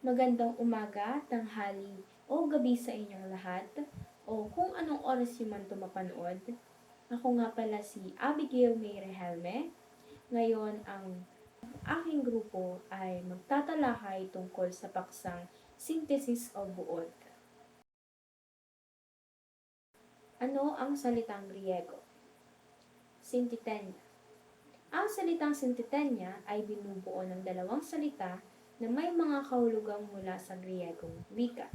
Magandang umaga, tanghali, o gabi sa inyong lahat, o kung anong oras nyo man ito mapanood. Ako nga pala si Abigail May Rehelme. Ngayon, ang aking grupo ay magtatalakay tungkol sa paksang Synthesis o Buod. Ano ang salitang Griego? Synthetenya. Ang salitang synthetenya ay binubuo ng dalawang salita na may mga kahulugang mula sa Griegong wika.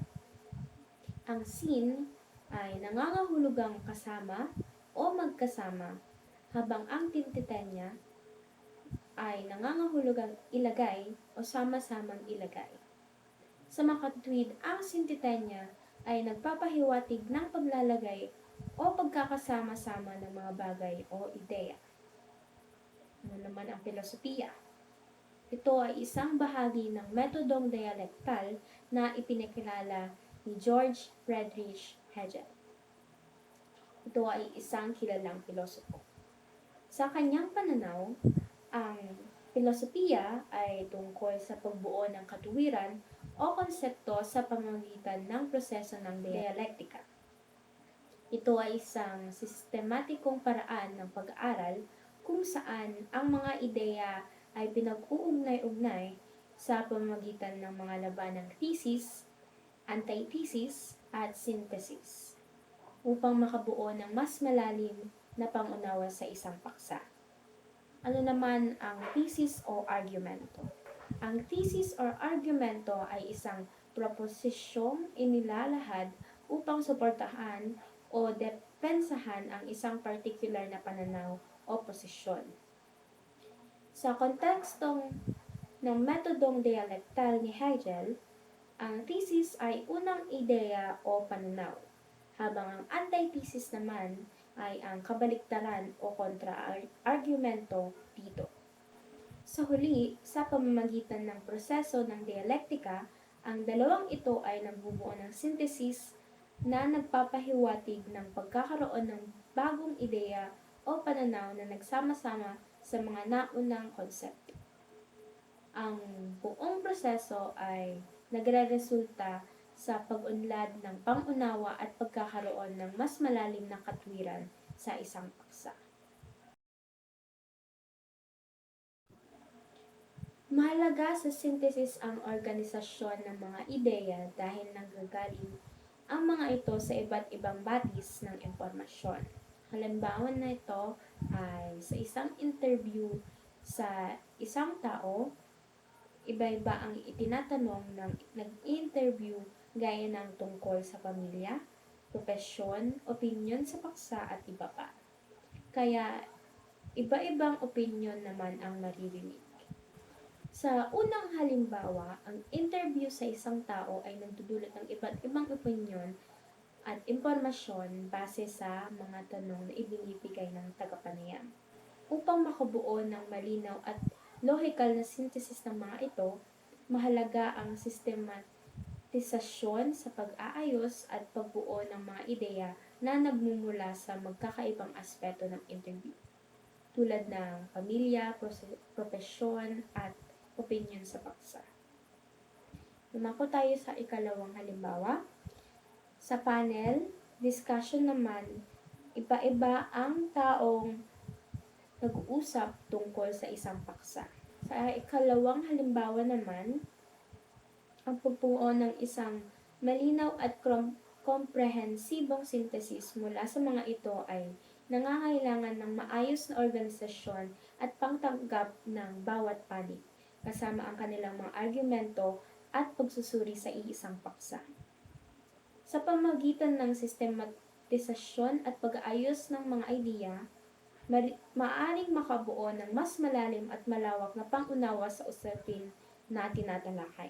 Ang syn ay nangangahulugang kasama o magkasama, habang ang tintitenya ay nangangahulugang ilagay o sama-samang ilagay. Sa makatwid, ang sintitenya ay nagpapahiwatig ng paglalagay o pagkakasama-sama ng mga bagay o ideya. Ano naman ang filosofiya? Ito ay isang bahagi ng metodong dialektal na ipinakilala ni George Friedrich Hegel. Ito ay isang kilalang pilosopo. Sa kanyang pananaw, ang filosofiya ay tungkol sa pagbuo ng katuwiran o konsepto sa pamamagitan ng proseso ng dialektika. Ito ay isang sistematikong paraan ng pag-aaral kung saan ang mga ideya ay pinag-uugnay-ugnay sa pamamagitan ng mga labanang thesis, antithesis, at synthesis upang makabuo ng mas malalim na pangunawa sa isang paksa. Ano naman ang thesis o argumento? Ang thesis or argumento ay isang proposisyong inilalahad upang suportahan o depensahan ang isang particular na pananaw o posisyon. Sa kontekstong ng metodong dialektal ni Hegel, ang thesis ay unang ideya o pananaw, habang ang antithesis naman ay ang kabaliktaran o kontra-argumento dito. Sa huli, sa pamamagitan ng proseso ng dialektika, ang dalawang ito ay nagbubuo ng synthesis na nagpapahiwatig ng pagkakaroon ng bagong ideya o pananaw na nagsama-sama sa mga naunang konsepto. Ang buong proseso ay nagreresulta sa pag-unlad ng pangunawa at pagkakaroon ng mas malalim na katwiran sa isang paksa. Mahalaga sa synthesis ang organisasyon ng mga ideya dahil nanggagaling ang mga ito sa iba't ibang batis ng impormasyon. Halimbawa na ito ay sa isang interview sa isang tao, iba-iba ang itinatanong ng nag-interview gaya ng tungkol sa pamilya, propesyon, opinyon sa paksa at iba pa. Kaya iba-ibang opinyon naman ang maririnig. Sa unang halimbawa, ang interview sa isang tao ay nagdudulot ng iba't ibang opinyon at impormasyon base sa mga tanong na ibinibigay ng tagapanayam. Upang makabuo ng malinaw at logical na synthesis ng mga ito, mahalaga ang sistematisasyon sa pag-aayos at pagbuo ng mga ideya na nagmumula sa magkakaibang aspeto ng interview, tulad ng pamilya, propesyon, at opinion sa paksa. Lumako tayo sa ikalawang halimbawa. Sa panel discussion naman, iba-iba ang taong nag-uusap tungkol sa isang paksa. Sa ikalawang halimbawa naman, ang pagbuo ng isang malinaw at komprehensibong synthesis mula sa mga ito ay nangangailangan ng maayos na organisasyon at pangtanggap ng bawat panig, kasama ang kanilang mga argumento at pagsusuri sa iisang paksa. Sa pamamagitan ng sistematisasyon at pag-aayos ng mga ideya, maaaring makabuo ng mas malalim at malawak na pangunawa sa usapin na tinatalakay.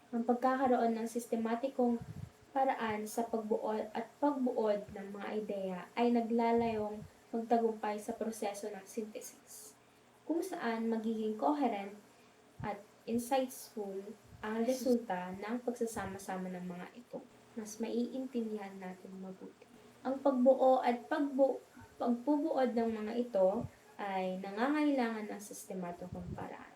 Ang pagkakaroon ng sistematikong paraan sa pagbuod at pagbuod ng mga ideya ay naglalayong magtagumpay sa proseso ng synthesis, kung saan magiging coherent at insightful ang resulta ng pagsasama-sama ng mga ito. Mas maiintindihan natin mabuti. Ang pagbuo at pagbubuod ng mga ito ay nangangailangan ng sistematikong paraan.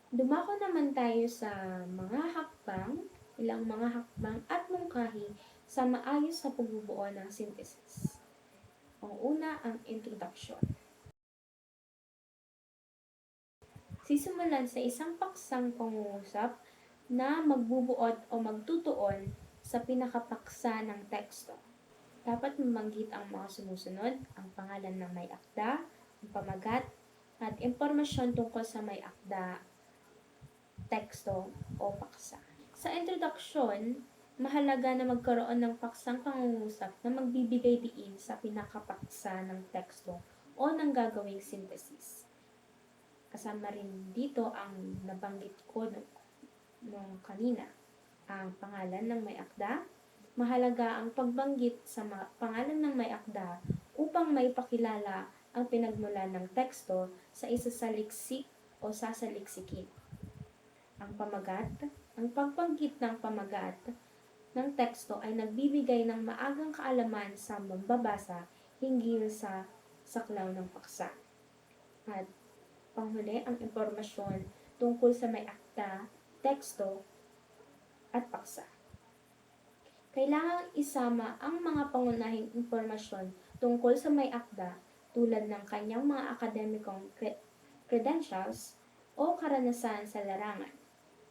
Dumako naman tayo sa mga hakbang, ilang mga hakbang at mungkahi sa maayos na pagbubuo ng synthesis. Ang una, ang introduction. Sisimulan sa isang paksang pangungusap na magbubuod o magtutuon sa pinakapaksa ng teksto. Dapat mabanggit ang mga sumusunod, ang pangalan ng may akda, ang pamagat, at impormasyon tungkol sa may akda, teksto o paksa. Sa introduction, mahalaga na magkaroon ng paksang pangungusap na magbibigay diin sa pinakapaksa ng teksto o ng gagawing synthesis. Kasama rin dito ang nabanggit ko nung kanina, ang pangalan ng may akda. Mahalaga ang pagbanggit sa pangalan ng may akda upang maipakilala ang pinagmulan ng teksto sa isasaliksik o sasaliksikin. Ang pamagat, ang pagbanggit ng pamagat ng teksto ay nagbibigay ng maagang kaalaman sa mambabasa hinggil sa saklaw ng paksa. At panghuli, ang impormasyon tungkol sa may akda, teksto, at paksa. Kailangang isama ang mga pangunahing impormasyon tungkol sa may akda tulad ng kanyang mga akademikong credentials o karanasan sa larangan.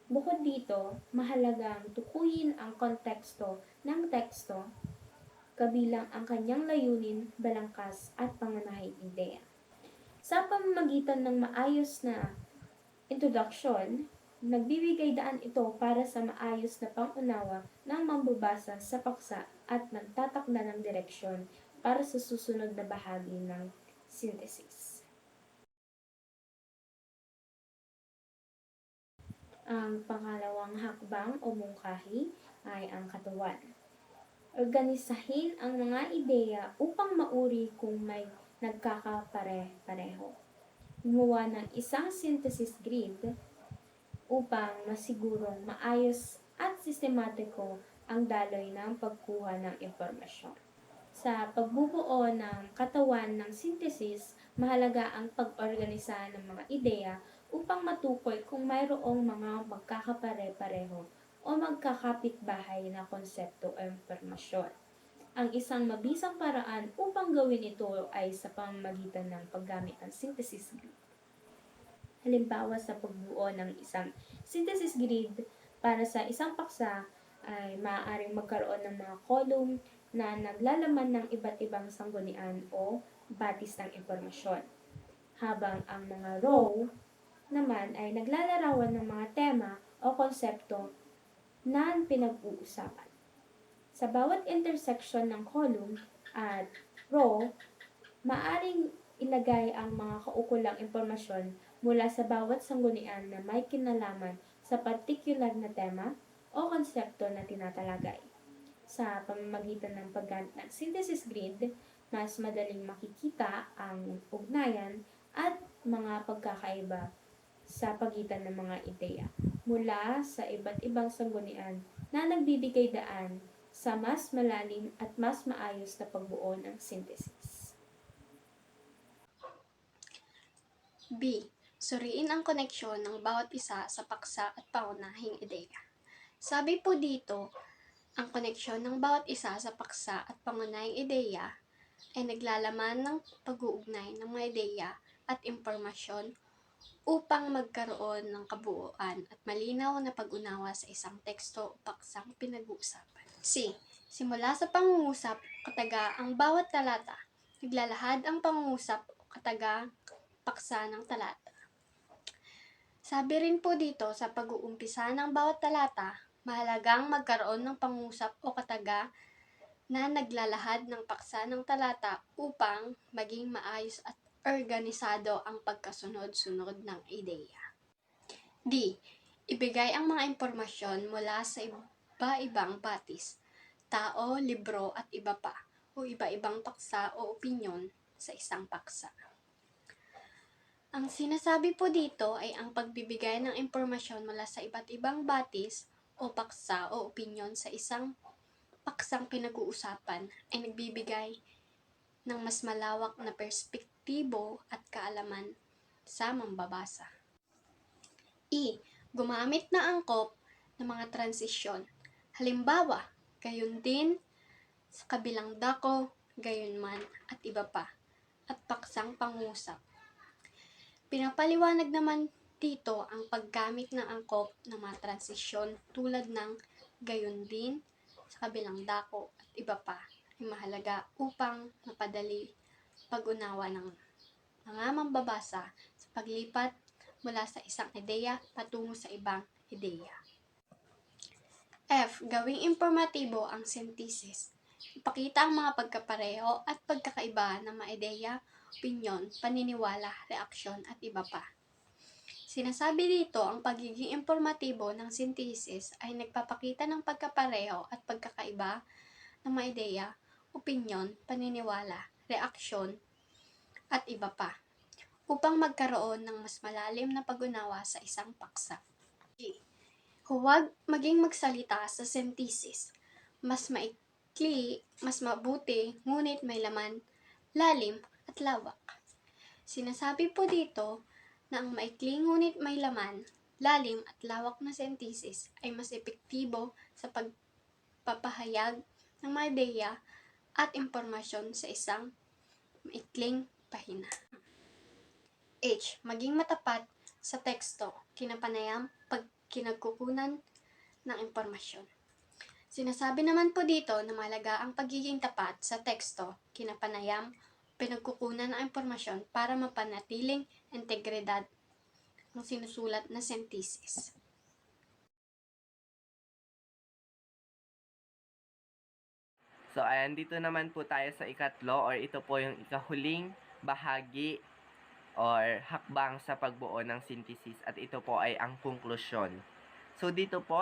Bukod dito, mahalagang tukuyin ang konteksto ng teksto, kabilang ang kanyang layunin, balangkas at pangunahing ideya. Sa pamamagitan ng maayos na introduction, nagbibigay daan ito para sa maayos na pangunawa ng mambabasa sa paksa at nagtatakda ng direksyon para sa susunod na bahagi ng synthesis. Ang pangalawang hakbang o mungkahi ay ang katawan. Organisahin ang mga ideya upang mauri kung may nagkakapare-pareho. Gumawa ng isang synthesis grid upang masigurong maayos at sistematiko ang daloy ng pagkuha ng impormasyon. Sa pagbubuo ng katawan ng synthesis, mahalaga ang pag-organisa ng mga ideya upang matukoy kung mayroong mga magkakapare-pareho o magkakapit-bahay na konsepto o impormasyon. Ang isang mabisang paraan upang gawin ito ay sa pamamagitan ng paggamit ng synthesis grid. Halimbawa sa pagbuo ng isang synthesis grid para sa isang paksa ay maaaring magkaroon ng mga column na naglalaman ng iba't ibang sanggunian o batis ng impormasyon. Habang ang mga row naman ay naglalarawan ng mga tema o konsepto na pinag-uusapan. Sa bawat intersection ng column at row, maaring ilagay ang mga kaukulang impormasyon mula sa bawat sanggunian na may kinalaman sa partikular na tema o konsepto na tinatalagay. Sa pamamagitan ng paggamit ng synthesis grid, mas madaling makikita ang ugnayan at mga pagkakaiba sa pagitan ng mga ideya mula sa iba't ibang sanggunian na nagbibigay daan sa mas malalim at mas maayos na pagbuo ng synthesis. B. Suriin ang koneksyon ng bawat isa sa paksa at pangunahing ideya. Sabi po dito, ang koneksyon ng bawat isa sa paksa at pangunahing ideya ay naglalaman ng pag-uugnay ng mga ideya at impormasyon upang magkaroon ng kabuuan at malinaw na pag-unawa sa isang teksto o paksang pinag-uusapan. C. Simula sa pangungusap, kataga ang bawat talata. Naglalahad ang pangungusap o kataga paksa ng talata. Sabi rin po dito sa pag-uumpisa ng bawat talata, mahalagang magkaroon ng pangungusap o kataga na naglalahad ng paksa ng talata upang maging maayos at organisado ang pagkasunod-sunod ng ideya. D. Ibigay ang mga impormasyon mula sa iba-ibang batis, tao, libro at iba pa, o iba-ibang paksa o opinyon sa isang paksa. Ang sinasabi po dito ay ang pagbibigay ng impormasyon mula sa iba't ibang batis o paksa o opinyon sa isang paksang pinag-uusapan ay nagbibigay ng mas malawak na perspektibo at kaalaman sa mambabasa. E. Gumamit na angkop ng mga transisyon. Halimbawa, gayon din, sa kabilang dako, gayon man, at iba pa, at paksang pangusap. Pinapaliwanag naman dito ang paggamit ng angkop ng mga transisyon tulad ng gayon din, sa kabilang dako, at iba pa ay mahalaga upang mapadali pag-unawa ng mga mambabasa sa paglipat mula sa isang ideya patungo sa ibang ideya. F. Gawing impormatibo ang synthesis. Ipakita ang mga pagkapareho at pagkakaiba ng mga ideya, opinyon, paniniwala, reaksyon, at iba pa. Sinasabi dito ang pagiging impormatibo ng synthesis ay nagpapakita ng pagkapareho at pagkakaiba ng mga ideya, opinyon, paniniwala, reaksyon, at iba pa, upang magkaroon ng mas malalim na pag-unawa sa isang paksa. G. Huwag maging magsalita sa synthesis. Mas maikli, mas mabuti, ngunit may laman, lalim, at lawak. Sinasabi po dito na ang maikli ngunit may laman, lalim, at lawak na synthesis ay mas epektibo sa pagpapahayag ng mga ideya at impormasyon sa isang maikling pahina. H. Maging matapat sa teksto, kinapanayam, kinagkukunan ng impormasyon. Sinasabi naman po dito na mahalaga ang pagiging tapat sa teksto, kinapanayam, pinagkukunan ng impormasyon para mapanatiling integridad ng sinusulat na synthesis. So, ayan, dito naman po tayo sa ikatlo or ito po yung ikahuling bahagi or hakbang sa pagbuo ng synthesis at ito po ay ang konklusyon. So, dito po,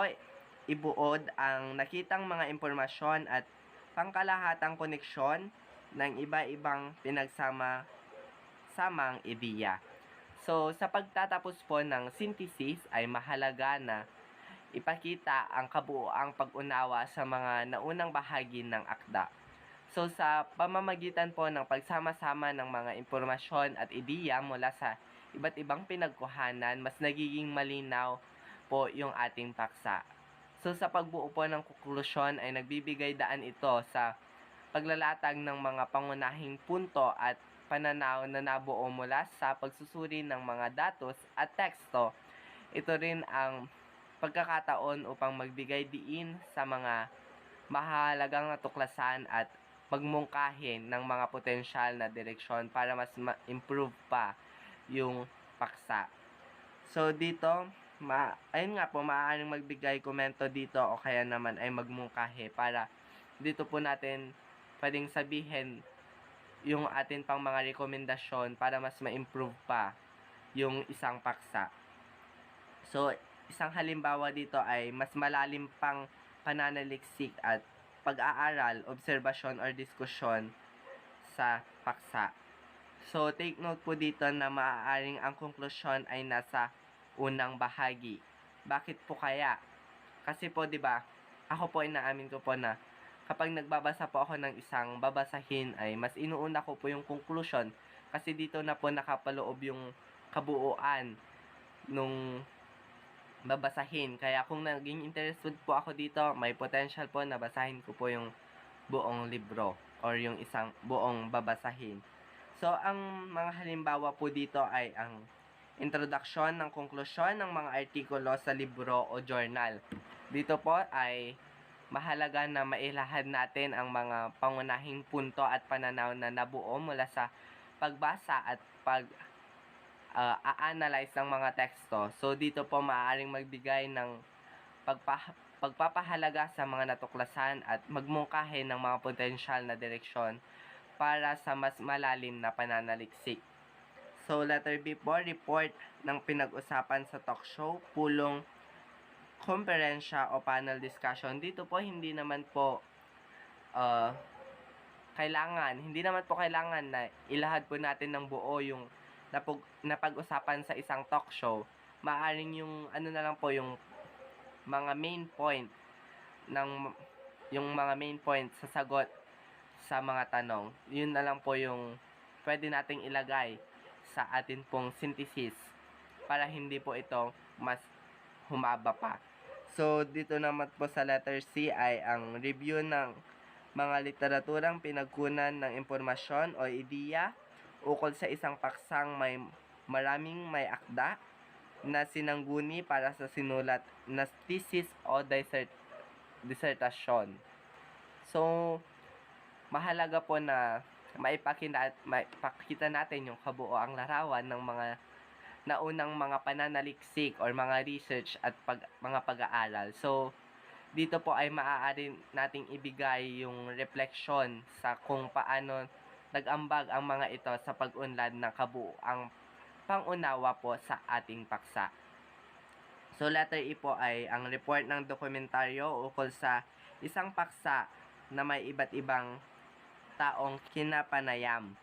ibuod ang nakitang mga impormasyon at pangkalahatang koneksyon ng iba-ibang pinagsama-samang ideya. So, sa pagtatapos po ng synthesis ay mahalaga na ipakita ang kabuoang pag-unawa sa mga naunang bahagi ng akda. So, sa pamamagitan po ng pagsama-sama ng mga impormasyon at ideya mula sa iba't ibang pinagkuhanan, mas nagiging malinaw po yung ating paksa. So, sa pagbuo po ng konklusyon ay nagbibigay daan ito sa paglalatag ng mga pangunahing punto at pananaw na nabuo mula sa pagsusuri ng mga datos at teksto. Ito rin ang pagkakataon upang magbigay diin sa mga mahalagang natuklasan at magmungkahi ng mga potensyal na direksyon para mas ma-improve pa yung paksa. So dito, ayun nga po, maaaring magbigay komento dito o kaya naman ay magmungkahi para dito po natin pwedeng sabihin yung atin pang mga rekomendasyon para mas ma-improve pa yung isang paksa. So, isang halimbawa dito ay mas malalim pang pananaliksik at pag-aaral, obserbasyon or diskusyon sa paksa. So, take note po dito na maaaring ang konklusyon ay nasa unang bahagi. Bakit po kaya? Kasi po, 'di ba? Ako po inaamin ko po na kapag nagbabasa po ako ng isang babasahin ay mas inuuna ko po yung conclusion kasi dito na po nakapaloob yung kabuuan nung babasahin. Kaya kung naging interested po ako dito, may potential po na basahin ko po yung buong libro or yung isang buong babasahin. So, ang mga halimbawa po dito ay ang introduction ng konklusyon ng mga artikulo sa libro o journal. Dito po ay mahalaga na mailahad natin ang mga pangunahing punto at pananaw na nabuo mula sa pagbasa at a-analyze ng mga teksto. So, dito po maaaring magbigay ng pagpapahalaga sa mga natuklasan at magmungkahi ng mga potensyal na direksyon para sa mas malalim na pananaliksik. So, letter B po, report ng pinag-usapan sa talk show, pulong, komperensya o panel discussion. Dito po hindi naman po kailangan na ilahad po natin ng buo yung napag-usapan sa isang talk show. Maaring yung ano na lang po yung mga main point sa sagot sa mga tanong. Yun na lang po yung pwede nating ilagay sa atin pong synthesis para hindi po ito mas humaba pa. So, dito naman po sa letter C ay ang review ng mga literaturang pinagkunan ng impormasyon o ideya ukol sa isang paksang maraming may akda na sinangguni para sa sinulat na thesis o disertasyon. So, mahalaga po na maipakita natin yung kabuoang larawan ng mga naunang mga pananaliksik or mga research at mga pag-aaral. So, dito po ay maaari nating ibigay yung refleksyon sa kung paano nag-ambag ang mga ito sa pag-unlad ng kabuoang pangunawa po sa ating paksa. So, letter E po ay ang report ng dokumentaryo ukol sa isang paksa na may iba't ibang taong kinapanayam.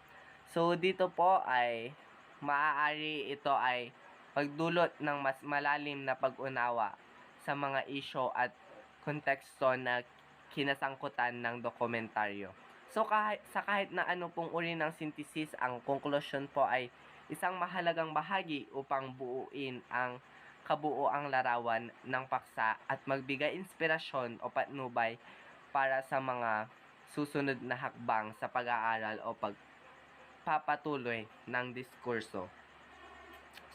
So, dito po ay maaari ito ay magdulot ng mas malalim na pag-unawa sa mga isyo at konteksto na kinasangkutan ng dokumentaryo. So, kahit na ano pong uri ng synthesis, ang conclusion po ay isang mahalagang bahagi upang buuin ang kabuoang larawan ng paksa at magbigay inspirasyon o patnubay para sa mga susunod na hakbang sa pag-aaral o pagpapatuloy ng diskurso.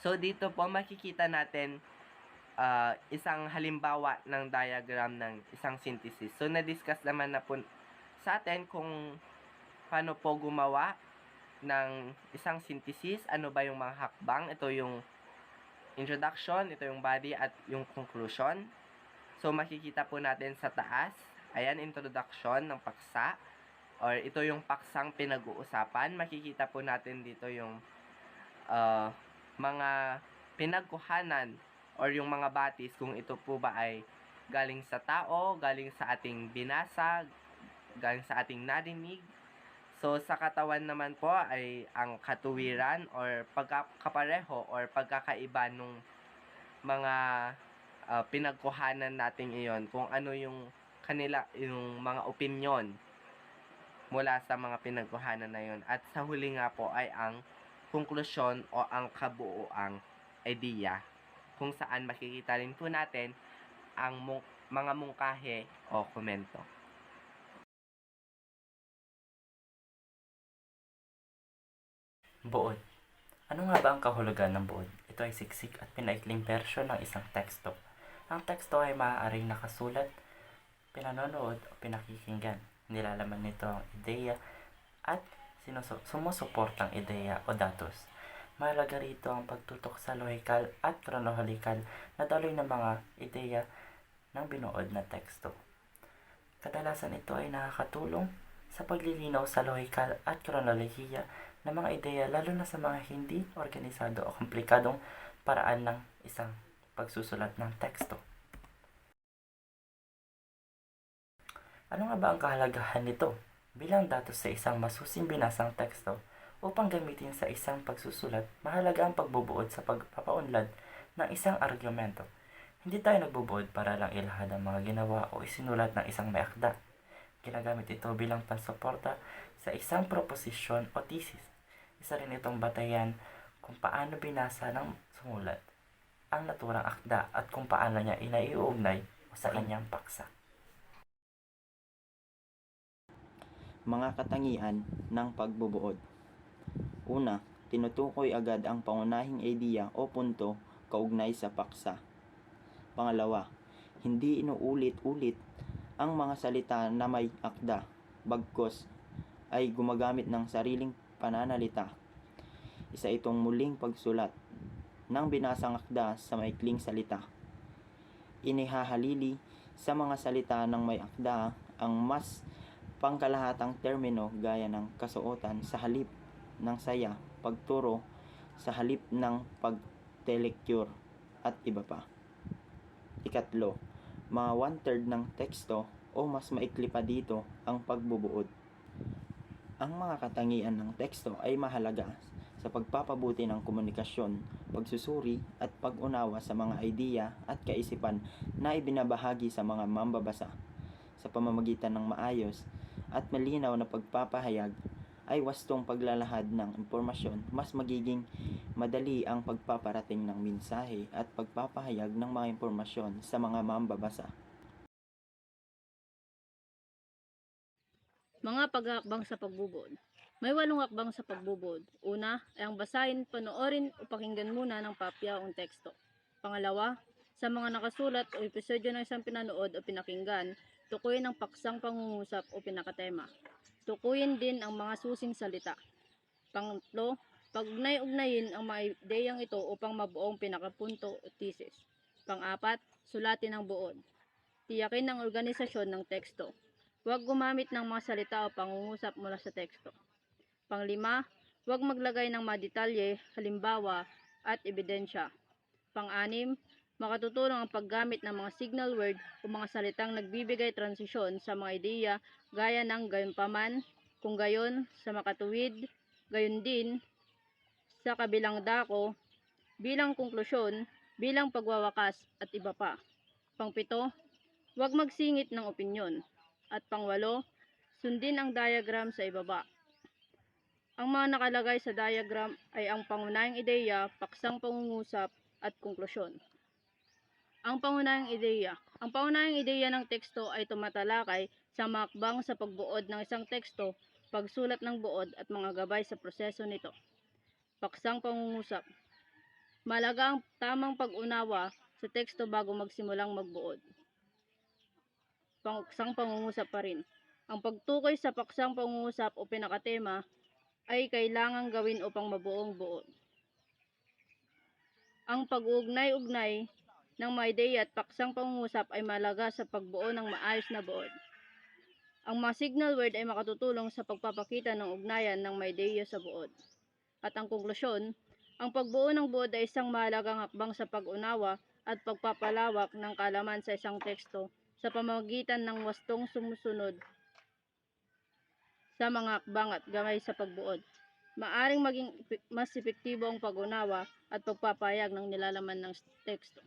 So, dito po makikita natin isang halimbawa ng diagram ng isang synthesis. So, na-discuss naman na po sa atin kung paano po gumawa ng isang synthesis, ano ba yung mga hakbang. Ito yung introduction, ito yung body at yung conclusion. So, makikita po natin sa taas, ayan, introduction ng paksa, or ito yung paksang pinag-uusapan. Makikita po natin dito yung mga pinagkuhanan or yung mga batis, kung ito po ba ay galing sa tao, galing sa ating binasa, galing sa ating narinig. So, sa katawan naman po ay ang katuwiran or pagkakapareho or pagkakaiba nung mga pinagkuhanan natin iyon, kung ano yung yung mga opinyon mula sa mga pinagkuhanan na yun. At sa huli nga po ay ang konklusyon o ang kabuoang idea, kung saan makikita rin po natin ang mga mungkahi o komento. Buod. Ano nga ba ang kahulugan ng buod? Ito ay siksik at pinaikling bersyon ng isang teksto. Ang teksto ay maaaring nakasulat, pinanonood o pinakikinggan. Nilalaman nito ang ideya at sumusuportang ideya o datos. Mahalaga rito ang pagtutok sa lohikal at kronoholikal na daloy ng mga ideya ng binuod na teksto. Kadalasan ito ay nakakatulong sa paglilinaw sa lohikal at kronolohiya ng mga ideya, lalo na sa mga hindi organisado o komplikadong paraan ng isang pagsusulat ng teksto. Ano nga ba ang kahalagahan nito bilang datos sa isang masusing binasang teksto? Upang gamitin sa isang pagsusulat, mahalaga ang pagbubuod sa pagpapaunlad ng isang argumento. Hindi tayo nagbubuod para lang ilahad ang mga ginawa o isinulat ng isang may akda. Ginagamit ito bilang pansuporta sa isang proposisyon o thesis. Isa rin itong batayan kung paano binasa ng sumulat ang naturang akda at kung paano niya inaiuugnay sa kanyang paksa. Mga katangian ng pagbubuod. Una, tinutukoy agad ang pangunahing ideya o punto kaugnay sa paksa. Pangalawa, hindi inuulit-ulit ang mga salita na may akda, bagkus ay gumagamit ng sariling pananalita. Isa itong muling pagsulat ng binasang akda sa maikling salita. Inihahalili sa mga salita ng may akda ang mas pangkalahatang termino gaya ng kasuotan sa halip ng saya, pagturo sa halip ng pagtelekture at iba pa. Ikatlo, mga 1/3 ng teksto o mas maikli pa dito ang pagbubuod. Ang mga katangian ng teksto ay mahalaga sa pagpapabuti ng komunikasyon, pagsusuri at pag-unawa sa mga ideya at kaisipan na ibinabahagi sa mga mambabasa sa pamamagitan ng maayos at malinaw na pagpapahayag. ay wastong paglalahad ng impormasyon, mas magiging madali ang pagpaparating ng mensahe at pagpapahayag ng mga impormasyon sa mga mambabasa. Mga paghahakbang sa pagbubod. May 8 hakbang sa pagbubod. Una ay ang basahin, panoorin o pakinggan muna ng papya o teksto. Pangalawa, sa mga nakasulat o episodyo ng isang pinanood o pinakinggan, tukuyin ang paksang pangungusap o pinakatema. Tukuyin din ang mga susing salita. Pangatlo, pag-ugnay-ugnayin ang mga ideyang ito upang mabuong pinakapunto o thesis. Pang-apat, sulatin ang buod. Tiyakin ang organisasyon ng teksto. Huwag gumamit ng mga salita o pangungusap mula sa teksto. Pang-5, huwag maglagay ng mga detalye, halimbawa, at ebidensya. Pang-6, makatutulong ang paggamit ng mga signal word o mga salitang nagbibigay transisyon sa mga ideya gaya ng gayunpaman, kung gayon, sa makatuwid, gayon din, sa kabilang dako, bilang konklusyon, bilang pagwawakas, at iba pa. Pang-7, huwag magsingit ng opinyon. At pang-8, sundin ang diagram sa ibaba. Ang mga nakalagay sa diagram ay ang pangunahing ideya, paksang pangungusap, at konklusyon. Ang pangunahing ideya. Ang pangunahing ideya ng teksto ay tumatalakay sa mga hakbang sa pagbuod ng isang teksto, pagsulat ng buod, at mga gabay sa proseso nito. Paksang pangungusap. Mahalaga ang tamang pag-unawa sa teksto bago magsimulang magbuod. Paksang pangungusap pa rin. Ang pagtukoy sa paksang pangungusap o pinakatema ay kailangang gawin upang mabuong buod. Ang pag-uugnay-ugnay ng mga ideya at paksang pangungusap ay mahalaga sa pagbuo ng maayos na buod. Ang mga signal word ay makatutulong sa pagpapakita ng ugnayan ng mga ideya sa buod. At ang konklusyon, ang pagbuo ng buod ay isang mahalagang hakbang sa pag-unawa at pagpapalawak ng kaalaman sa isang teksto sa pamamagitan ng wastong sumusunod sa mga hakbang at gamay sa pagbuod. Maaring maging mas epektibo ang pag-unawa at pagpapahayag ng nilalaman ng teksto.